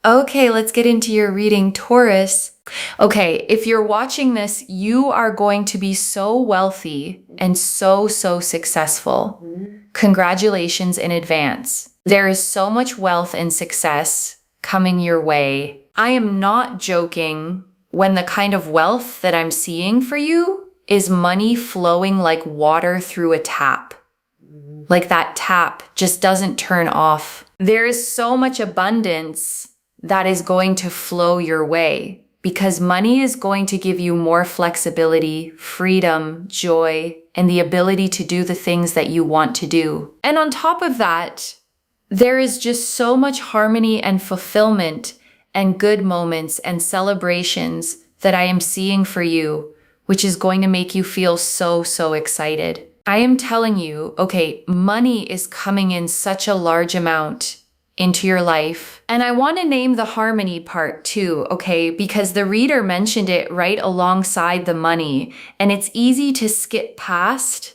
Okay, let's get into your reading, Taurus. Okay, if you're watching this, you are going to be so wealthy and so successful. Congratulations in advance. There is so much wealth and success coming your way. I am not joking when the kind of wealth that I'm seeing for you is money flowing like water through a tap. Like that tap just doesn't turn off. There is so much abundance that is going to flow your way because money is going to give you more flexibility, freedom, joy, and the ability to do the things that you want to do. And on top of that, there is just so much harmony and fulfillment and good moments and celebrations that I am seeing for you, which is going to make you feel so excited. I am telling you, okay, money is coming in such a large amount into your life. And I want to name the harmony part too, okay? Because the reader mentioned it right alongside the money, and it's easy to skip past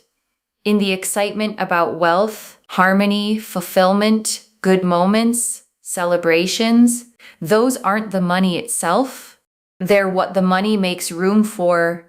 in the excitement about wealth, harmony, fulfillment, good moments, celebrations. Those aren't the money itself. They're what the money makes room for.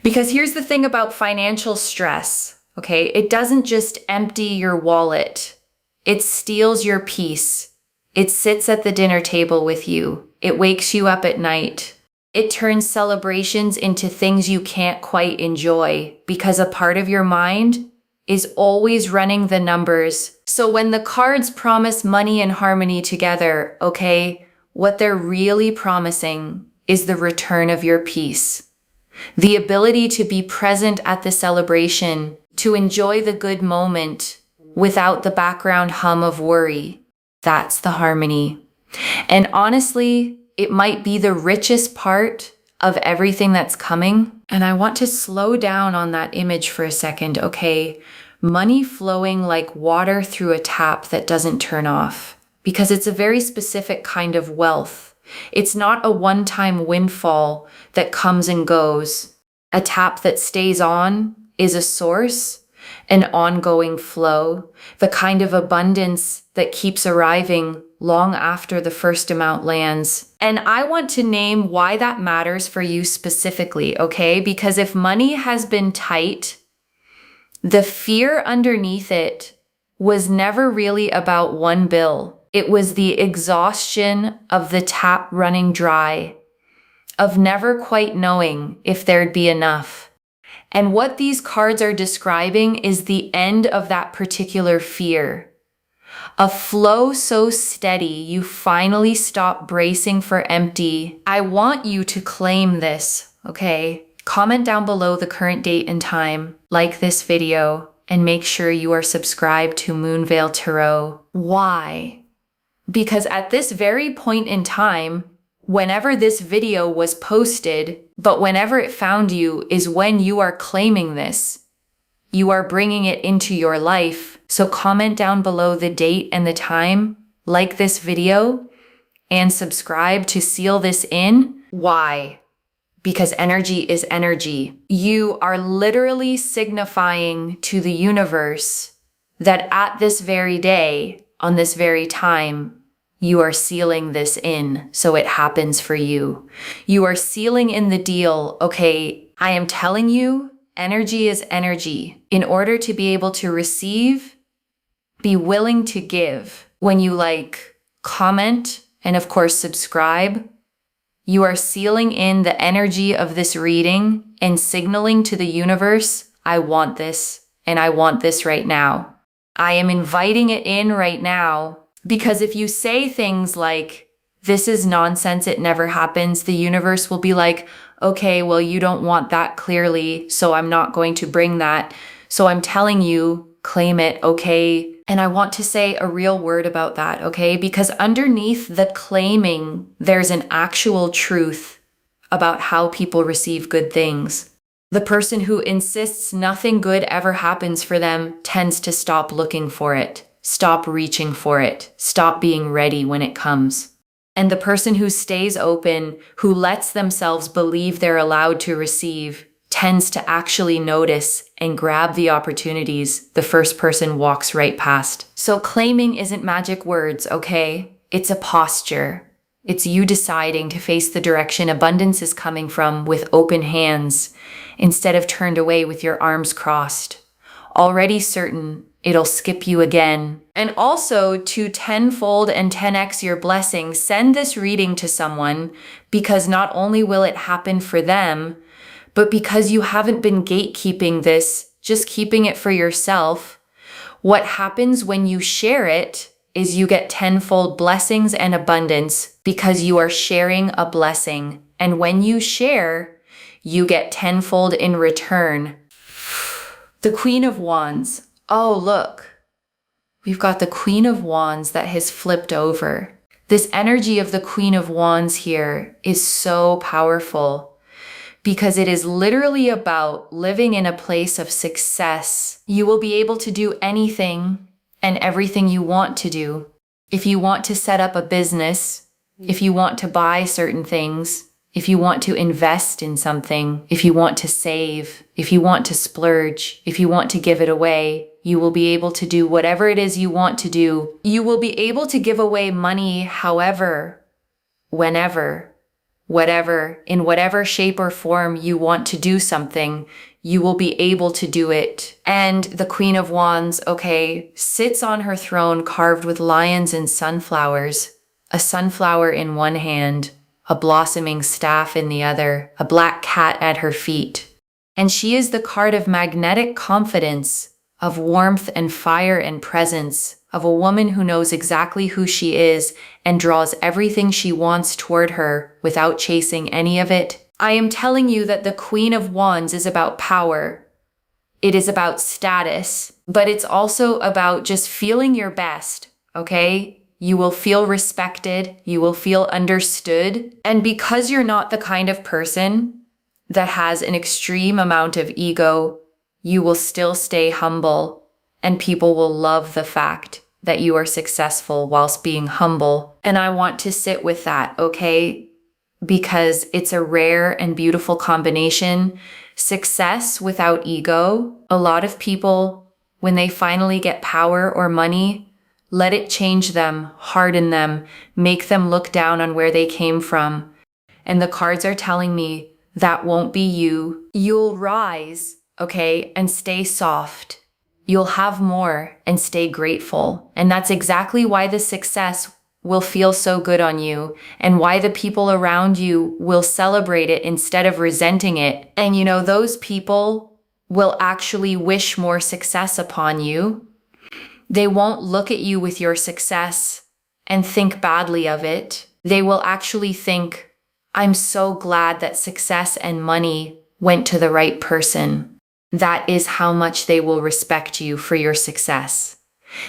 Because here's the thing about financial stress, okay? It doesn't just empty your wallet. It steals your peace. It sits at the dinner table with you. It wakes you up at night. It turns celebrations into things you can't quite enjoy because a part of your mind is always running the numbers. So when the cards promise money and harmony together, okay, what they're really promising is the return of your peace. The ability to be present at the celebration, to enjoy the good moment without the background hum of worry. That's the harmony. And honestly, it might be the richest part of everything that's coming. And I want to slow down on that image for a second, okay? Money flowing like water through a tap that doesn't turn off, because it's a very specific kind of wealth. It's not a one-time windfall that comes and goes. A tap that stays on is a source, an ongoing flow, the kind of abundance that keeps arriving long after the first amount lands. And I want to name why that matters for you specifically, okay? Because if money has been tight, the fear underneath it was never really about one bill. It was the exhaustion of the tap running dry, of never quite knowing if there'd be enough. And what these cards are describing is the end of that particular fear. A flow so steady, you finally stop bracing for empty. I want you to claim this, okay? Comment down below the current date and time, like this video, and make sure you are subscribed to Moonveil Tarot. Why? Because at this very point in time, whenever this video was posted, but whenever it found you is when you are claiming this. You are bringing it into your life. So comment down below the date and the time, like this video, and subscribe to seal this in. Why? Because energy is energy. You are literally signifying to the universe that at this very day, on this very time, you are sealing this in so it happens for you. You are sealing in the deal. Okay, I am telling you, energy is energy. In order to be able to receive, be willing to give. When you like, comment, and of course subscribe, you are sealing in the energy of this reading and signaling to the universe, I want this, and I want this right now. I am inviting it in right now. Because if you say things like, this is nonsense, it never happens, the universe will be like, okay, well, you don't want that clearly, so I'm not going to bring that. So I'm telling you, claim it, okay? And I want to say a real word about that, okay? Because underneath the claiming, there's an actual truth about how people receive good things. The person who insists nothing good ever happens for them tends to stop looking for it. Stop reaching for it. Stop being ready when it comes. And the person who stays open, who lets themselves believe they're allowed to receive, tends to actually notice and grab the opportunities the first person walks right past. So claiming isn't magic words, okay? It's a posture. It's you deciding to face the direction abundance is coming from with open hands instead of turned away with your arms crossed, already certain it'll skip you again. And also to tenfold and 10x your blessings, send this reading to someone because not only will it happen for them, but because you haven't been gatekeeping this, just keeping it for yourself. What happens when you share it is you get tenfold blessings and abundance because you are sharing a blessing. And when you share, you get tenfold in return. The Queen of Wands. Oh, look. We've got the Queen of Wands that has flipped over. This energy of the Queen of Wands here is so powerful because it is literally about living in a place of success. You will be able to do anything and everything you want to do. If you want to set up a business, if you want to buy certain things, if you want to invest in something, if you want to save, if you want to splurge, if you want to give it away, you will be able to do whatever it is you want to do. You will be able to give away money however, whenever, whatever, in whatever shape or form you want to do something, you will be able to do it. And the Queen of Wands, okay, sits on her throne carved with lions and sunflowers, a sunflower in one hand, a blossoming staff in the other, a black cat at her feet. And she is the card of magnetic confidence, of warmth and fire and presence, of a woman who knows exactly who she is and draws everything she wants toward her without chasing any of it. I am telling you that the Queen of Wands is about power. It is about status, but it's also about just feeling your best, okay? You will feel respected, you will feel understood. And because you're not the kind of person that has an extreme amount of ego, you will still stay humble, and people will love the fact that you are successful whilst being humble. And I want to sit with that, okay? Because it's a rare and beautiful combination. Success without ego. A lot of people, when they finally get power or money, let it change them, harden them, make them look down on where they came from. And the cards are telling me that won't be you. You'll rise, okay, and stay soft. You'll have more and stay grateful. And that's exactly why the success will feel so good on you and why the people around you will celebrate it instead of resenting it. And you know, those people will actually wish more success upon you. They won't look at you with your success and think badly of it. They will actually think, I'm so glad that success and money went to the right person. That is how much they will respect you for your success.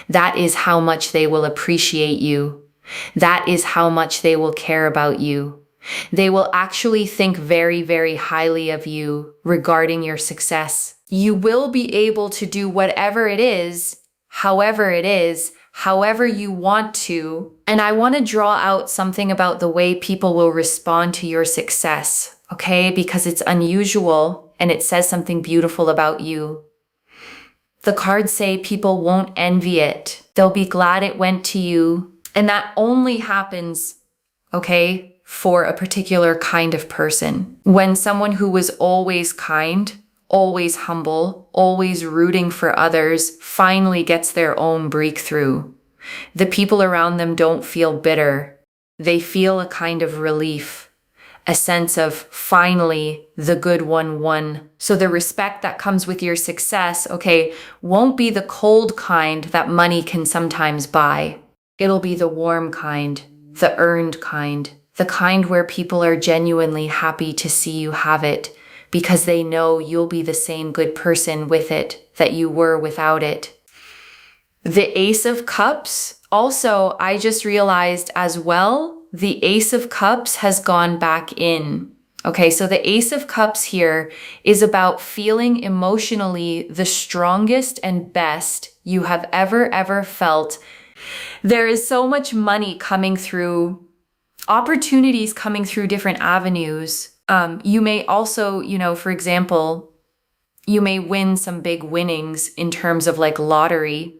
That is how much they will appreciate you. That is how much they will care about you. They will actually think very, very highly of you regarding your success. You will be able to do whatever it is, however it is, however you want to. And I want to draw out something about the way people will respond to your success, okay? Because it's unusual and it says something beautiful about you. The cards say people won't envy it. They'll be glad it went to you. And that only happens, okay, for a particular kind of person. When someone who was always kind, always humble, always rooting for others, finally gets their own breakthrough. The people around them don't feel bitter. They feel a kind of relief, a sense of finally the good one won. So the respect that comes with your success, okay, won't be the cold kind that money can sometimes buy. It'll be the warm kind, the earned kind, the kind where people are genuinely happy to see you have it because they know you'll be the same good person with it that you were without it. The Ace of Cups, also, I just realized as well, the Ace of Cups has gone back in. Okay, so the Ace of Cups here is about feeling emotionally the strongest and best you have ever felt. There is so much money coming through, opportunities coming through different avenues. You may also, you know, for example, you may win some big winnings in terms of like lottery.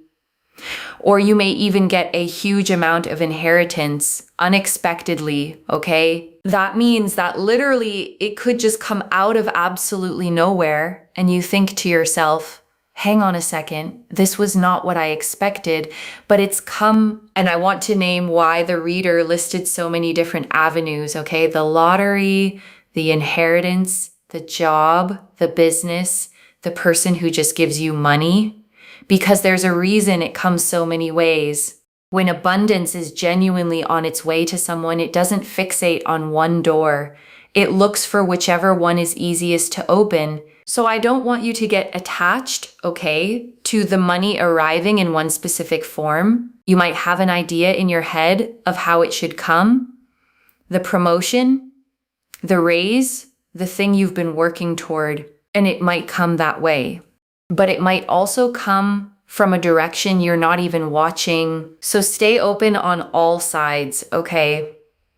Or you may even get a huge amount of inheritance unexpectedly, okay? That means that literally it could just come out of absolutely nowhere, and you think to yourself, hang on a second, this was not what I expected, but it's come. And I want to name why the reader listed so many different avenues, okay? The lottery, the inheritance, the job, the business, the person who just gives you money, because there's a reason it comes so many ways. When abundance is genuinely on its way to someone, it doesn't fixate on one door. It looks for whichever one is easiest to open. So I don't want you to get attached, okay, to the money arriving in one specific form. You might have an idea in your head of how it should come. The promotion, the raise, the thing you've been working toward, and it might come that way. But it might also come from a direction you're not even watching. So stay open on all sides, okay?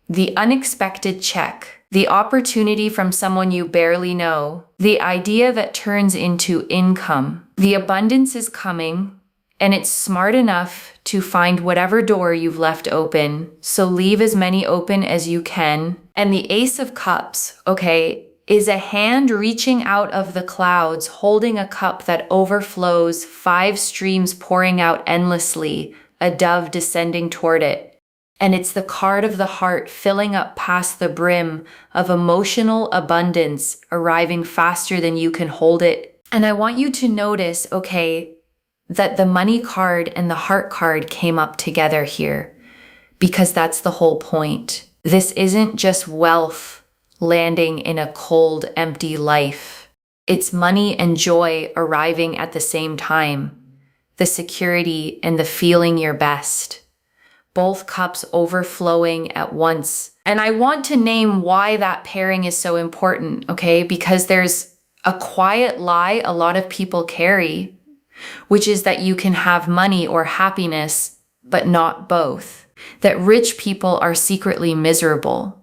The unexpected check, the opportunity from someone you barely know, the idea that turns into income. The abundance is coming, and it's smart enough to find whatever door you've left open. So leave as many open as you can. And the Ace of Cups, okay, is a hand reaching out of the clouds, holding a cup that overflows, 5 streams pouring out endlessly, a dove descending toward it. And it's the card of the heart filling up past the brim of emotional abundance, arriving faster than you can hold it. And I want you to notice, okay, that the money card and the heart card came up together here, because that's the whole point. This isn't just wealth landing in a cold, empty life. It's money and joy arriving at the same time. The security and the feeling your best. Both cups overflowing at once. And I want to name why that pairing is so important, okay? Because there's a quiet lie a lot of people carry, which is that you can have money or happiness, but not both. That rich people are secretly miserable.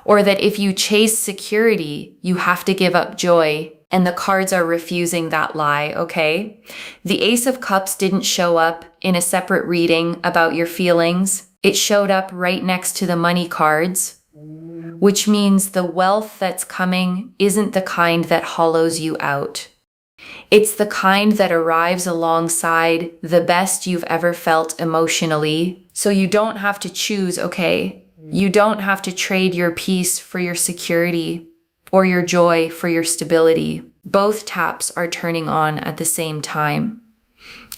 Or that if you chase security, you have to give up joy, and the cards are refusing that lie, okay? The Ace of Cups didn't show up in a separate reading about your feelings. It showed up right next to the money cards, which means the wealth that's coming isn't the kind that hollows you out. It's the kind that arrives alongside the best you've ever felt emotionally. So you don't have to choose, okay? You don't have to trade your peace for your security or your joy for your stability. Both taps are turning on at the same time.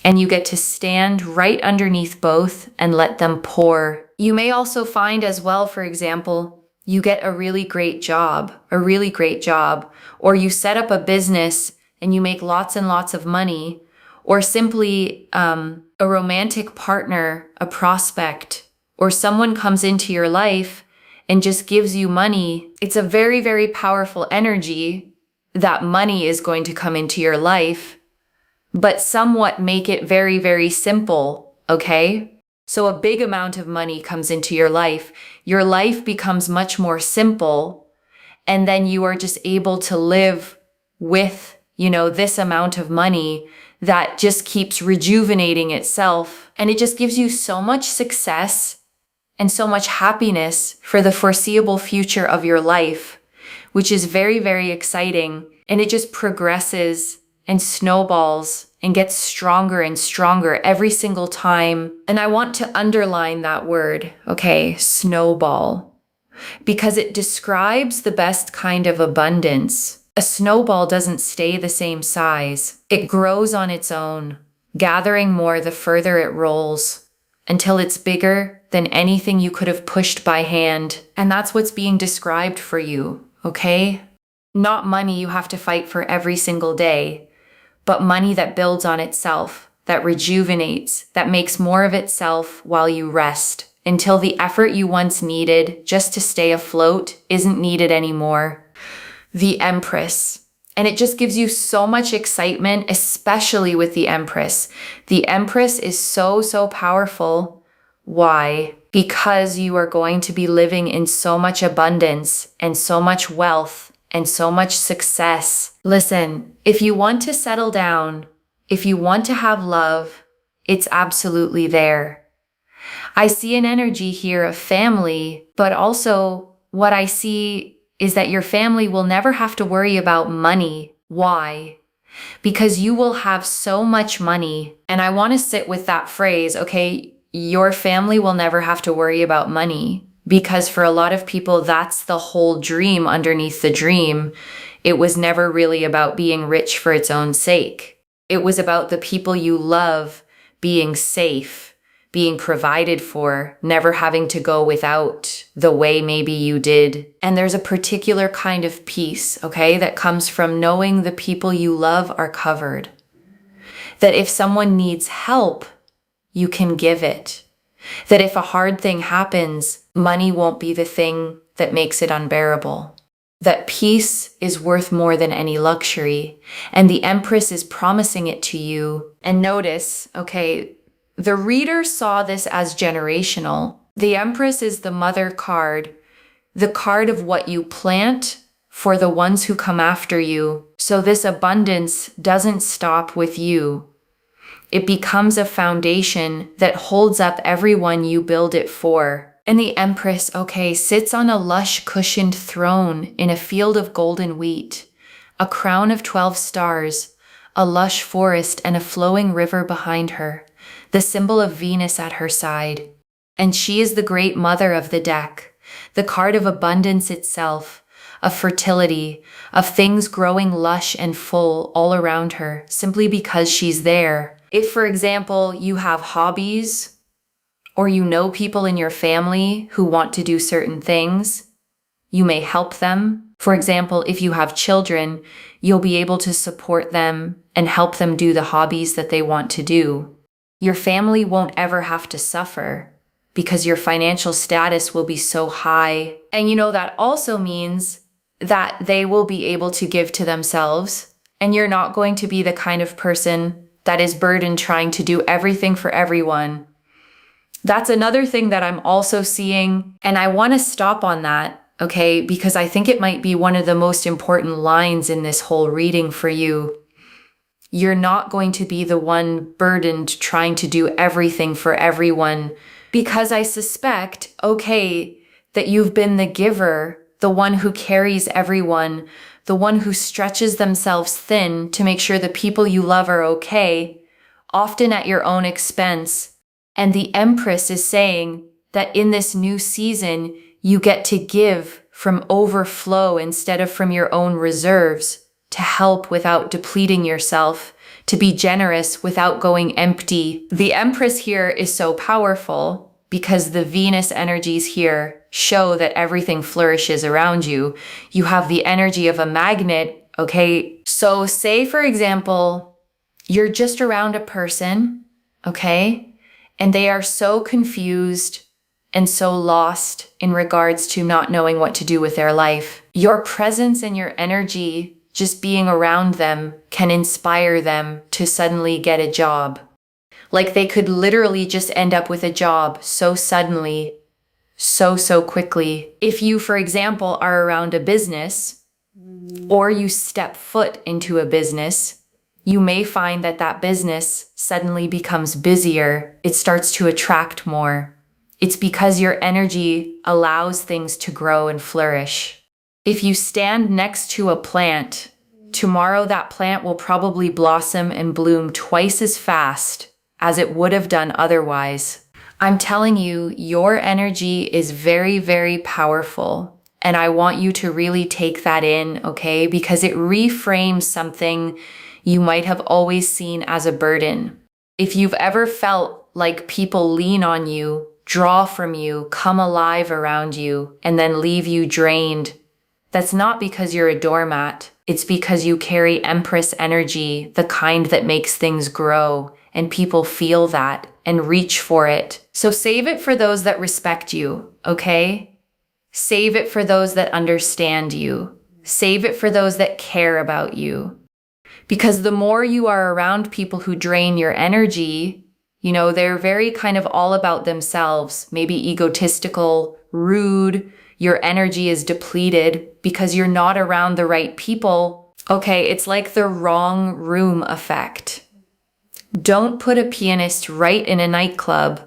And you get to stand right underneath both and let them pour. You may also find as well, for example, you get a really great job, or you set up a business and you make lots and lots of money, or simply a romantic partner, a prospect, or someone comes into your life and just gives you money. It's a very, very powerful energy that money is going to come into your life, but somewhat make it very, very simple, okay? So a big amount of money comes into your life becomes much more simple, and then you are just able to live with, this amount of money that just keeps rejuvenating itself, and it just gives you so much success and so much happiness for the foreseeable future of your life, which is very, very exciting. And it just progresses and snowballs and gets stronger and stronger every single time. And I want to underline that word, okay, snowball, because it describes the best kind of abundance. A snowball doesn't stay the same size. It grows on its own, gathering more the further it rolls, until it's bigger than anything you could have pushed by hand. And that's what's being described for you, okay? Not money you have to fight for every single day, but money that builds on itself, that rejuvenates, that makes more of itself while you rest, until the effort you once needed just to stay afloat isn't needed anymore. The Empress. And it just gives you so much excitement, especially with the Empress. The Empress is so, so powerful. Why? Because you are going to be living in so much abundance and so much wealth and so much success. Listen, if you want to settle down, if you want to have love, It's absolutely there. I see an energy here of family, but also what I see is that your family will never have to worry about money. Why? Because you will have so much money. And I want to sit with that phrase, okay? Your family will never have to worry about money. Because for a lot of people, that's the whole dream underneath the dream. It was never really about being rich for its own sake. It was about the people you love being safe, being provided for, never having to go without the way maybe you did. And there's a particular kind of peace, okay, that comes from knowing the people you love are covered. That if someone needs help, you can give it. That if a hard thing happens, money won't be the thing that makes it unbearable. That peace is worth more than any luxury, and the Empress is promising it to you. And notice, okay, the reader saw this as generational. The Empress is the mother card, the card of what you plant for the ones who come after you. So this abundance doesn't stop with you. It becomes a foundation that holds up everyone you build it for. And the Empress, okay, sits on a lush cushioned throne in a field of golden wheat, a crown of 12 stars, a lush forest, and a flowing river behind her, the symbol of Venus at her side. And she is the great mother of the deck, the card of abundance itself, of fertility, of things growing lush and full all around her, simply because she's there. If, for example, you have hobbies, or you know people in your family who want to do certain things, you may help them. For example, if you have children, you'll be able to support them and help them do the hobbies that they want to do. Your family won't ever have to suffer because your financial status will be so high. And that also means that they will be able to give to themselves, and you're not going to be the kind of person that is burdened trying to do everything for everyone. That's another thing that I'm also seeing, and I want to stop on that, okay, because I think it might be one of the most important lines in this whole reading for you. You're not going to be the one burdened trying to do everything for everyone, because I suspect, okay, that you've been the giver, the one who carries everyone, the one who stretches themselves thin to make sure the people you love are okay, often at your own expense. And the Empress is saying that in this new season, you get to give from overflow instead of from your own reserves, to help without depleting yourself, to be generous without going empty. The Empress here is so powerful because the Venus energies here show that everything flourishes around you. You have the energy of a magnet, okay? So say, for example, you're just around a person, okay? And they are so confused and so lost in regards to not knowing what to do with their life. Your presence and your energy, just being around them, can inspire them to suddenly get a job. Like they could literally just end up with a job so suddenly, so quickly. If you, for example, are around a business, or you step foot into a business, you may find that that business suddenly becomes busier. It starts to attract more. It's because your energy allows things to grow and flourish. If you stand next to a plant, tomorrow that plant will probably blossom and bloom twice as fast as it would have done otherwise. I'm telling you, your energy is very, very powerful. And I want you to really take that in, okay? Because it reframes something you might have always seen as a burden. If you've ever felt like people lean on you, draw from you, come alive around you, and then leave you drained, that's not because you're a doormat. It's because you carry Empress energy, the kind that makes things grow, and people feel that and reach for it. So save it for those that respect you, okay? Save it for those that understand you. Save it for those that care about you. Because the more you are around people who drain your energy, they're very kind of all about themselves, maybe egotistical, rude, your energy is depleted because you're not around the right people. Okay, it's like the wrong room effect. Don't put a pianist right in a nightclub.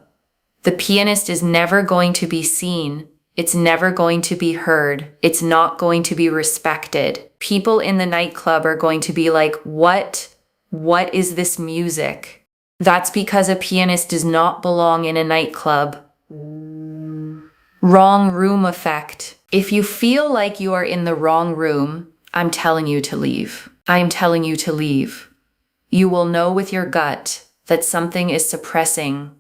The pianist is never going to be seen. It's never going to be heard. It's not going to be respected. People in the nightclub are going to be like, what? What is this music? That's because a pianist does not belong in a nightclub. Wrong room effect. If you feel like you are in the wrong room, I'm telling you to leave. I'm telling you to leave. You will know with your gut that something is suppressing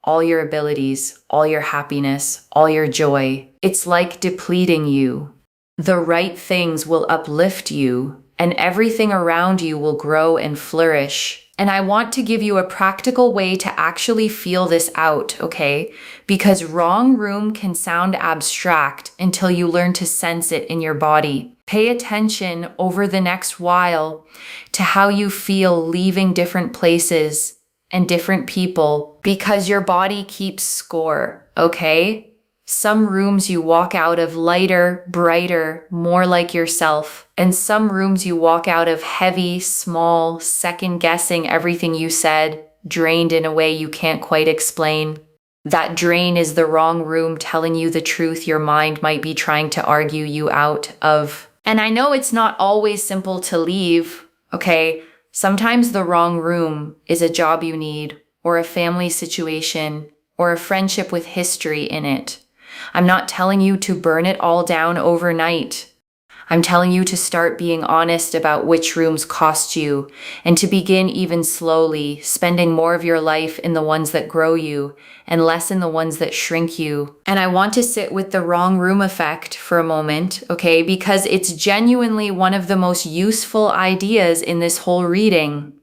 all your abilities, all your happiness, all your joy. It's like depleting you. The right things will uplift you, and everything around you will grow and flourish. And I want to give you a practical way to actually feel this out, okay? Because wrong room can sound abstract until you learn to sense it in your body. Pay attention over the next while to how you feel leaving different places and different people, because your body keeps score, okay? Some rooms you walk out of lighter, brighter, more like yourself. And some rooms you walk out of heavy, small, second-guessing everything you said, drained in a way you can't quite explain. That drain is the wrong room telling you the truth your mind might be trying to argue you out of. And I know it's not always simple to leave, okay? Sometimes the wrong room is a job you need, or a family situation, or a friendship with history in it. I'm not telling you to burn it all down overnight. I'm telling you to start being honest about which rooms cost you, and to begin even slowly, spending more of your life in the ones that grow you, and less in the ones that shrink you. And I want to sit with the wrong room effect for a moment, okay? Because it's genuinely one of the most useful ideas in this whole reading.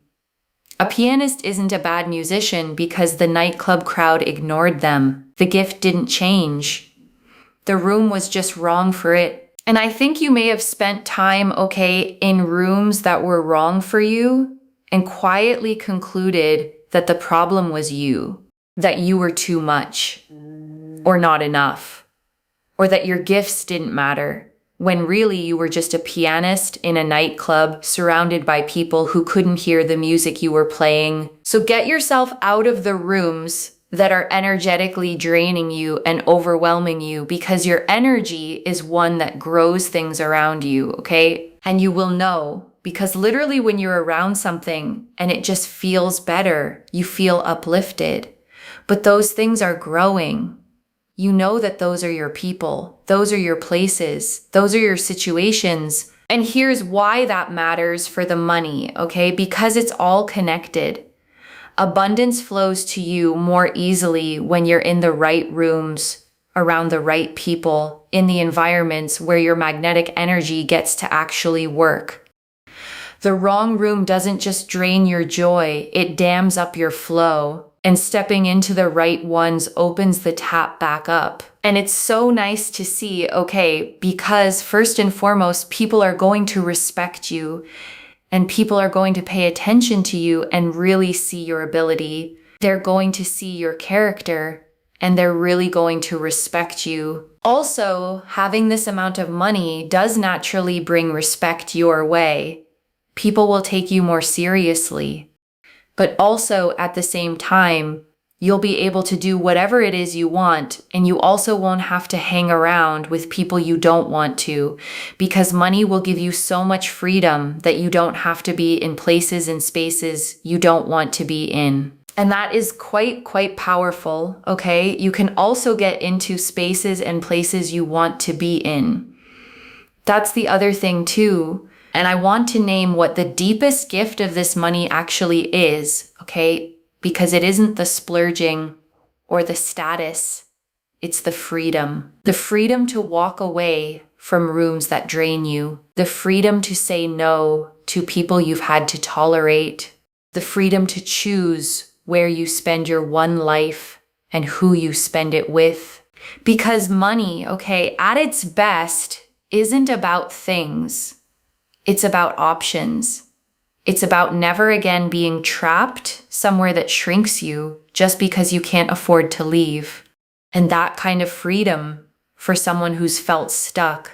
A pianist isn't a bad musician because the nightclub crowd ignored them. The gift didn't change. The room was just wrong for it. And I think you may have spent time, okay, in rooms that were wrong for you and quietly concluded that the problem was you, that you were too much or not enough, or that your gifts didn't matter, when really you were just a pianist in a nightclub surrounded by people who couldn't hear the music you were playing. So get yourself out of the rooms that are energetically draining you and overwhelming you, because your energy is one that grows things around you, okay? And you will know, because literally when you're around something and it just feels better, you feel uplifted. But those things are growing. You know that those are your people, those are your places, those are your situations. And here's why that matters for the money, okay? Because it's all connected. Abundance flows to you more easily when you're in the right rooms, around the right people, in the environments where your magnetic energy gets to actually work. The wrong room doesn't just drain your joy, it dams up your flow. And stepping into the right ones opens the tap back up. And it's so nice to see, okay, because first and foremost, people are going to respect you. And people are going to pay attention to you and really see your ability. They're going to see your character, and they're really going to respect you. Also, having this amount of money does naturally bring respect your way. People will take you more seriously. But also, at the same time, you'll be able to do whatever it is you want, and you also won't have to hang around with people you don't want to, because money will give you so much freedom that you don't have to be in places and spaces you don't want to be in. And that is quite powerful, okay? You can also get into spaces and places you want to be in. That's the other thing too. And I want to name what the deepest gift of this money actually is, okay? Because it isn't the splurging or the status, it's the freedom. The freedom to walk away from rooms that drain you. The freedom to say no to people you've had to tolerate. The freedom to choose where you spend your one life and who you spend it with. Because money, okay, at its best, isn't about things. It's about options. It's about never again being trapped somewhere that shrinks you just because you can't afford to leave. And that kind of freedom for someone who's felt stuck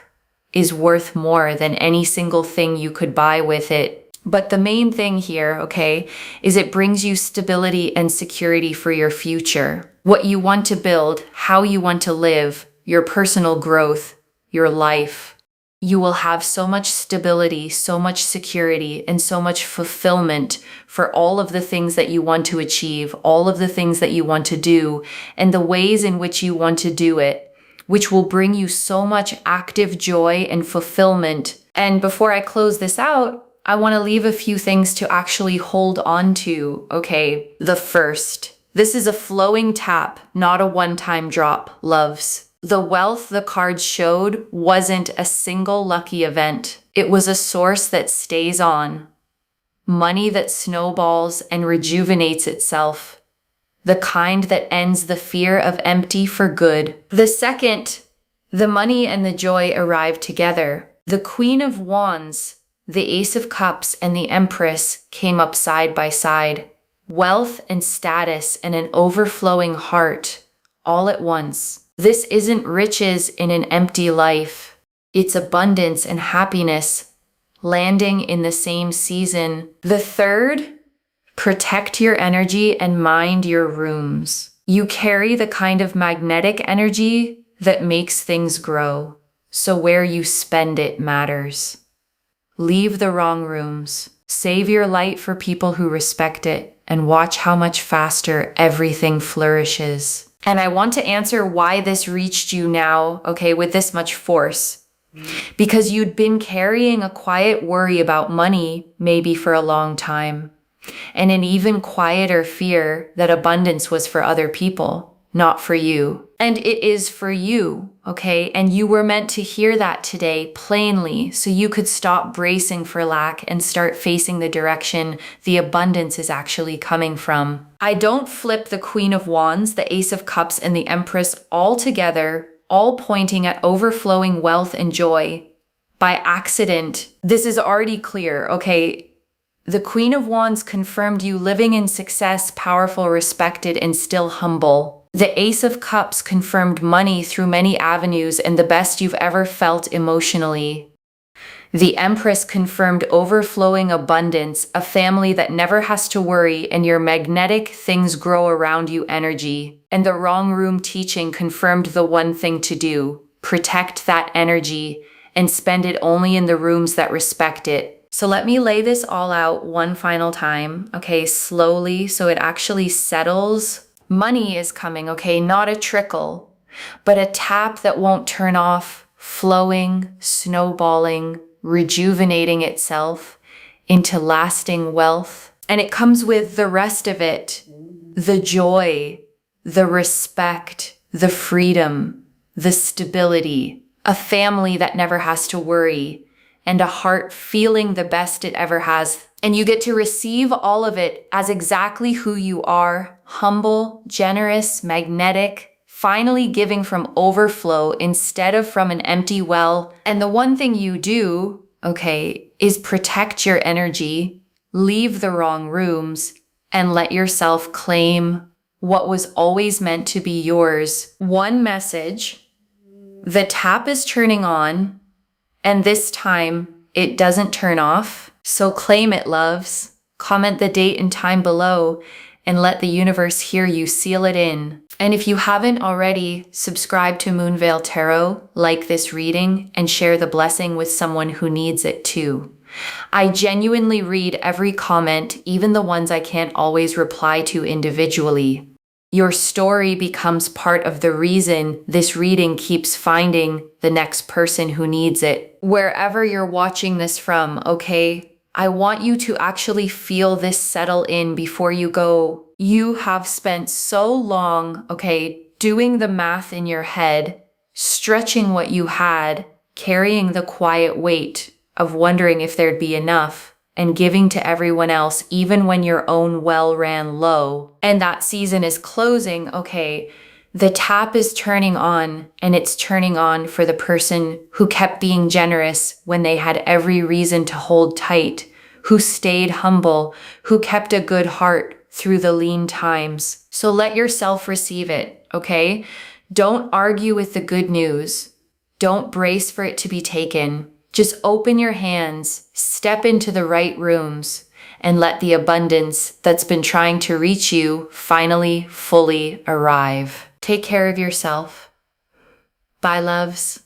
is worth more than any single thing you could buy with it. But the main thing here, okay, is it brings you stability and security for your future. What you want to build, how you want to live, your personal growth, your life. You will have so much stability, so much security, and so much fulfillment for all of the things that you want to achieve, all of the things that you want to do, and the ways in which you want to do it, which will bring you so much active joy and fulfillment. And before I close this out, I want to leave a few things to actually hold on to, okay? The first, this is a flowing tap, not a one-time drop, loves. The wealth the cards showed wasn't a single lucky event. It was a source that stays on. Money that snowballs and rejuvenates itself. The kind that ends the fear of empty for good. The second, the money and the joy arrive together. The Queen of Wands, the Ace of Cups, and the Empress came up side by side. Wealth and status and an overflowing heart all at once. This isn't riches in an empty life. It's abundance and happiness landing in the same season. The third, protect your energy and mind your rooms. You carry the kind of magnetic energy that makes things grow. So where you spend it matters. Leave the wrong rooms. Save your light for people who respect it and watch how much faster everything flourishes. And I want to answer why this reached you now, okay, with this much force. Because you'd been carrying a quiet worry about money maybe for a long time, and an even quieter fear that abundance was for other people, not for you. And it is for you, okay? And you were meant to hear that today plainly so you could stop bracing for lack and start facing the direction the abundance is actually coming from. I don't flip the Queen of Wands, the Ace of Cups, and the Empress all together, all pointing at overflowing wealth and joy by accident. This is already clear, okay? The Queen of Wands confirmed you living in success, powerful, respected, and still humble. The Ace of Cups confirmed money through many avenues and the best you've ever felt emotionally. The Empress confirmed overflowing abundance, a family that never has to worry, and your magnetic things grow around you energy. And the wrong room teaching confirmed the one thing to do: protect that energy and spend it only in the rooms that respect it. So let me lay this all out one final time, okay, slowly, so it actually settles. Money is coming, okay, not a trickle, but a tap that won't turn off, flowing, snowballing, rejuvenating itself into lasting wealth. And it comes with the rest of it: the joy, the respect, the freedom, the stability, a family that never has to worry, and a heart feeling the best it ever has. And you get to receive all of it as exactly who you are: humble, generous, magnetic, finally giving from overflow instead of from an empty well. And the one thing you do, okay, is protect your energy, leave the wrong rooms, and let yourself claim what was always meant to be yours. One message: the tap is turning on, and this time it doesn't turn off. So claim it, loves. Comment the date and time below and let the universe hear you seal it in. And if you haven't already, subscribe to Moonveil Tarot, like this reading, and share the blessing with someone who needs it too. I genuinely read every comment, even the ones I can't always reply to individually. Your story becomes part of the reason this reading keeps finding the next person who needs it. Wherever you're watching this from, okay? I want you to actually feel this settle in before you go. You have spent so long, okay, doing the math in your head, stretching what you had, carrying the quiet weight of wondering if there'd be enough, and giving to everyone else even when your own well ran low. And that season is closing, okay? The tap is turning on, and it's turning on for the person who kept being generous when they had every reason to hold tight, who stayed humble, who kept a good heart through the lean times. So let yourself receive it, okay? Don't argue with the good news. Don't brace for it to be taken. Just open your hands, step into the right rooms, and let the abundance that's been trying to reach you finally fully arrive. Take care of yourself. Bye, loves.